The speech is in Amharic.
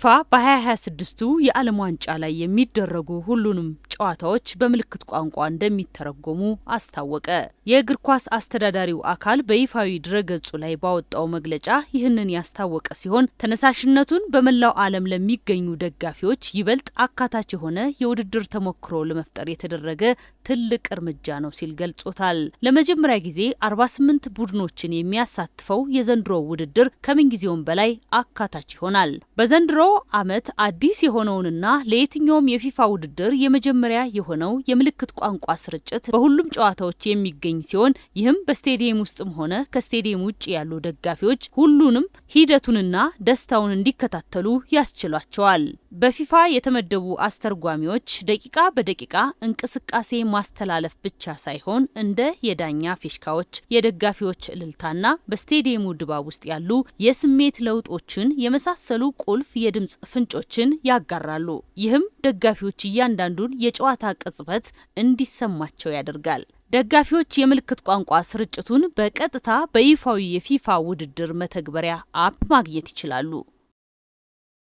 ፊፋ በ2026ቱ የዓለም ዋንጫ ላይ የሚደረጉ ሁሉንም ጨዋታዎች በምልክት ቋንቋ እንደሚተረጎሙ አስታወቀ። የእግር ኳስ አስተዳዳሪው አካል በይፋዊ ድረገጹ ላይ ባወጣው መግለጫ ይህንን ያስታወቀ ሲሆን ተነሳሽነቱን በመላው ዓለም ለሚገኙ ደጋፊዎች ይበልጥ አካታች የሆነ የውድድር ተሞክሮ ለመፍጠር የተደረገ ትልቅ እርምጃ ነው ሲል ገልጾታል። ለመጀመሪያ ጊዜ 48 ቡድኖችን የሚያሳትፈው የዘንድሮ ውድድር ከምንጊዜውም በላይ አካታች ይሆናል። በዘንድሮ ዓመት አዲስ የሆነውንና ለየትኛውም የፊፋ ውድድር የመጀመሪያ የሆነው የምልክት ቋንቋ ስርጭት በሁሉም ጨዋታዎች የሚገኝ ሲሆን ይህም በስቴዲየም ውስጥም ሆነ ከስቴዲየም ውጭ ያሉ ደጋፊዎች ሁሉንም ሂደቱንና ደስታውን እንዲከታተሉ ያስችሏቸዋል። በፊፋ የተመደቡ አስተርጓሚዎች ደቂቃ በደቂቃ እንቅስቃሴ ማስተላለፍ ብቻ ሳይሆን እንደ የዳኛ ፊሽካዎች፣ የደጋፊዎች እልልታና በስቴዲየሙ ድባብ ውስጥ ያሉ የስሜት ለውጦችን የመሳሰሉ ቁልፍ የድምጽ ፍንጮችን ያጋራሉ። ይህም ደጋፊዎች እያንዳንዱን የጨዋታ ቅጽበት እንዲሰማቸው ያደርጋል። ደጋፊዎች የምልክት ቋንቋ ስርጭቱን በቀጥታ በይፋዊ የፊፋ ውድድር መተግበሪያ አፕ ማግኘት ይችላሉ።